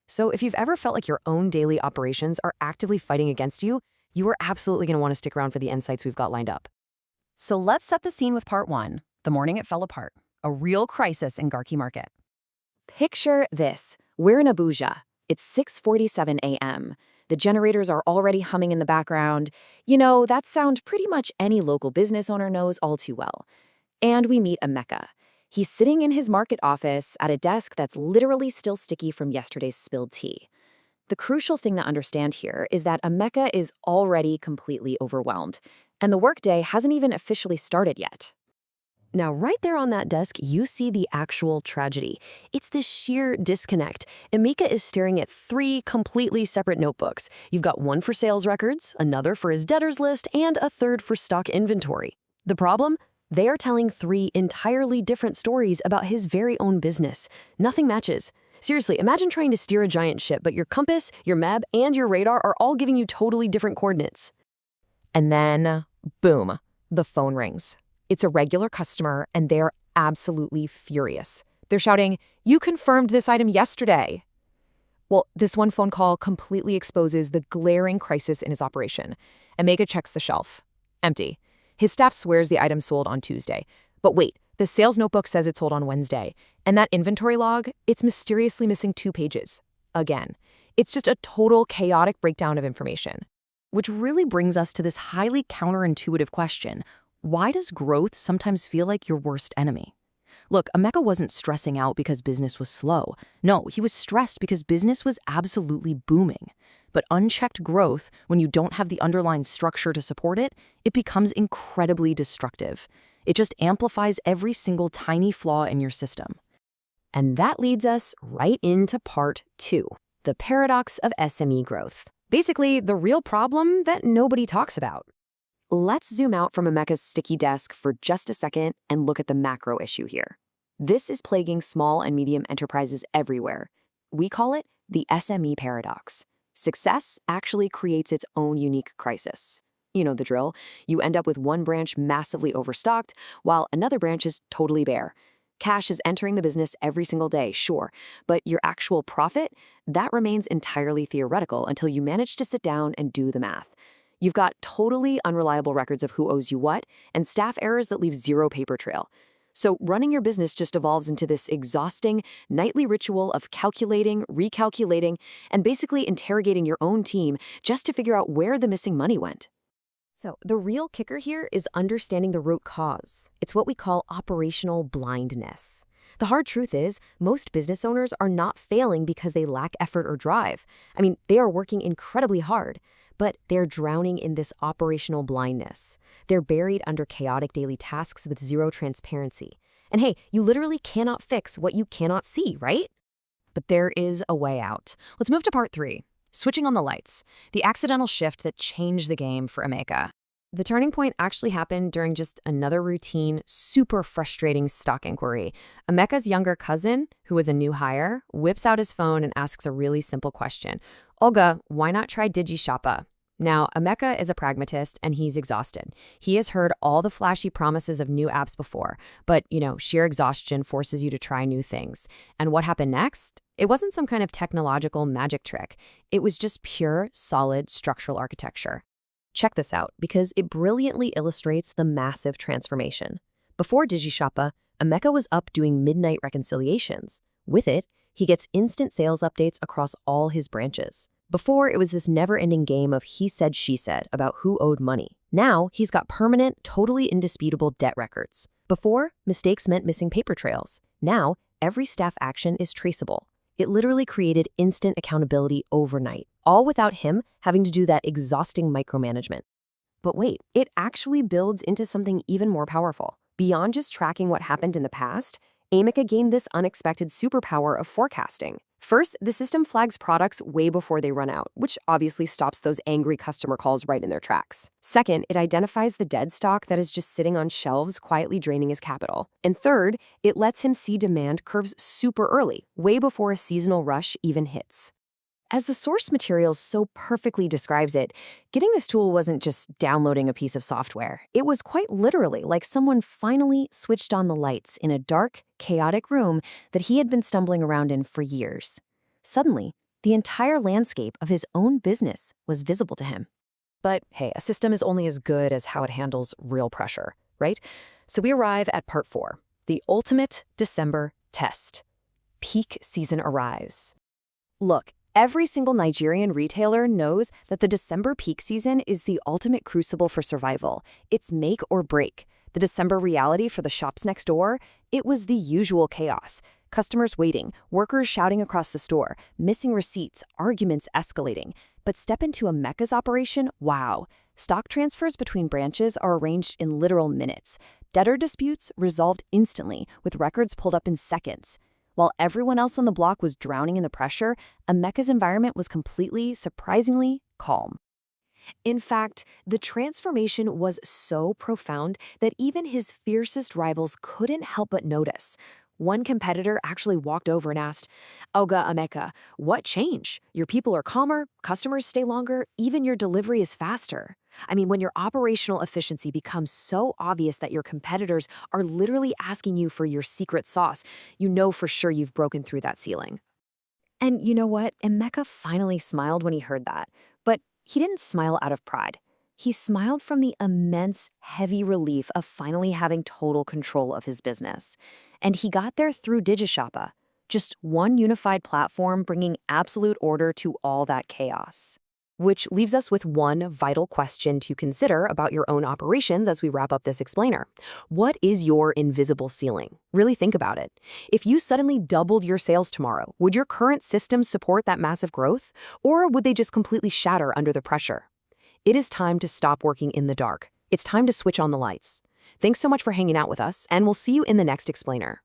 So if you've ever felt like your own daily operations are actively fighting against you, you are absolutely going to want to stick around for the insights we've got lined up. So let's set the scene with part one, the morning it fell apart, a real crisis in Garki Market. Picture this. We're in Abuja. It's 6:47 a.m. The generators are already humming in the background. You know, that sound pretty much any local business owner knows all too well. And we meet Emeka. He's sitting in his market office at a desk that's literally still sticky from yesterday's spilled tea. The crucial thing to understand here is that Emeka is already completely overwhelmed, and the workday hasn't even officially started yet. Now, right there on that desk, you see the actual tragedy. It's this sheer disconnect. Emeka is staring at three completely separate notebooks. You've got one for sales records, another for his debtors list, and a third for stock inventory. The problem? They are telling three entirely different stories about his very own business. Nothing matches. Seriously, imagine trying to steer a giant ship, but your compass, your map, and your radar are all giving you totally different coordinates. And then, boom, the phone rings. It's a regular customer, and they're absolutely furious. They're shouting, "You confirmed this item yesterday." Well, this one phone call completely exposes the glaring crisis in his operation. Emeka checks the shelf. Empty. His staff swears the item sold on Tuesday. But wait, the sales notebook says it sold on Wednesday. And that inventory log, it's mysteriously missing 2 pages. Again, it's just a total chaotic breakdown of information. Which really brings us to this highly counterintuitive question. Why does growth sometimes feel like your worst enemy? Look, Emeka wasn't stressing out because business was slow. No, he was stressed because business was absolutely booming. But unchecked growth, when you don't have the underlying structure to support it, it becomes incredibly destructive. It just amplifies every single tiny flaw in your system. And that leads us right into part 2, the paradox of SME growth. Basically, the real problem that nobody talks about. Let's zoom out from Emeka's sticky desk for just a second and look at the macro issue here. This is plaguing small and medium enterprises everywhere. We call it the SME paradox. Success actually creates its own unique crisis. You know the drill. You end up with one branch massively overstocked, while another branch is totally bare. Cash is entering the business every single day, sure, but your actual profit, that remains entirely theoretical until you manage to sit down and do the math. You've got totally unreliable records of who owes you what, and staff errors that leave zero paper trail. So running your business just evolves into this exhausting, nightly ritual of calculating, recalculating, and basically interrogating your own team just to figure out where the missing money went. So the real kicker here is understanding the root cause. It's what we call operational blindness. The hard truth is, most business owners are not failing because they lack effort or drive. I mean, they are working incredibly hard, but they're drowning in this operational blindness. They're buried under chaotic daily tasks with zero transparency. And hey, you literally cannot fix what you cannot see, right? But there is a way out. Let's move to part 3. Switching on the lights, the accidental shift that changed the game for Emeka. The turning point actually happened during just another routine, super frustrating stock inquiry. Emeka's younger cousin, who is a new hire, whips out his phone and asks a really simple question. Olga, why not try DigiShoppa? Now, Emeka is a pragmatist and he's exhausted. He has heard all the flashy promises of new apps before, but, sheer exhaustion forces you to try new things. And what happened next? It wasn't some kind of technological magic trick. It was just pure, solid structural architecture. Check this out, because it brilliantly illustrates the massive transformation. Before DigiShoppa, Emeka was up doing midnight reconciliations. With it, he gets instant sales updates across all his branches. Before, it was this never-ending game of he said, she said about who owed money. Now, he's got permanent, totally indisputable debt records. Before, mistakes meant missing paper trails. Now, every staff action is traceable. It literally created instant accountability overnight, all without him having to do that exhausting micromanagement. But wait, it actually builds into something even more powerful. Beyond just tracking what happened in the past, Emeka gained this unexpected superpower of forecasting. First, the system flags products way before they run out, which obviously stops those angry customer calls right in their tracks. Second, it identifies the dead stock that is just sitting on shelves quietly draining his capital. And third, it lets him see demand curves super early, way before a seasonal rush even hits. As the source material so perfectly describes it, getting this tool wasn't just downloading a piece of software. It was quite literally like someone finally switched on the lights in a dark, chaotic room that he had been stumbling around in for years. Suddenly, The entire landscape of his own business was visible to him. But hey, a system is only as good as how it handles real pressure, right? So we arrive at part 4, the ultimate December test. Peak season arrives. Look, every single Nigerian retailer knows that the December peak season is the ultimate crucible for survival. It's make or break. The December reality for the shops next door, it was the usual chaos. Customers waiting, workers shouting across the store, missing receipts, arguments escalating. But step into Emeka's operation, wow. Stock transfers between branches are arranged in literal minutes. Debtor disputes resolved instantly, with records pulled up in seconds. While everyone else on the block was drowning in the pressure, Emeka's environment was completely, surprisingly calm. In fact, the transformation was so profound that even his fiercest rivals couldn't help but notice. One competitor actually walked over and asked, "Oga Emeka, what changed? Your people are calmer, customers stay longer, even your delivery is faster." I mean, when your operational efficiency becomes so obvious that your competitors are literally asking you for your secret sauce, you know for sure you've broken through that ceiling. And you know what? Emeka finally smiled when he heard that. But he didn't smile out of pride. He smiled from the immense, heavy relief of finally having total control of his business. And he got there through Digishoppa, just one unified platform bringing absolute order to all that chaos. Which leaves us with one vital question to consider about your own operations as we wrap up this explainer. What is your invisible ceiling? Really think about it. If you suddenly doubled your sales tomorrow, would your current systems support that massive growth? Or would they just completely shatter under the pressure? It is time to stop working in the dark. It's time to switch on the lights. Thanks so much for hanging out with us, and we'll see you in the next explainer.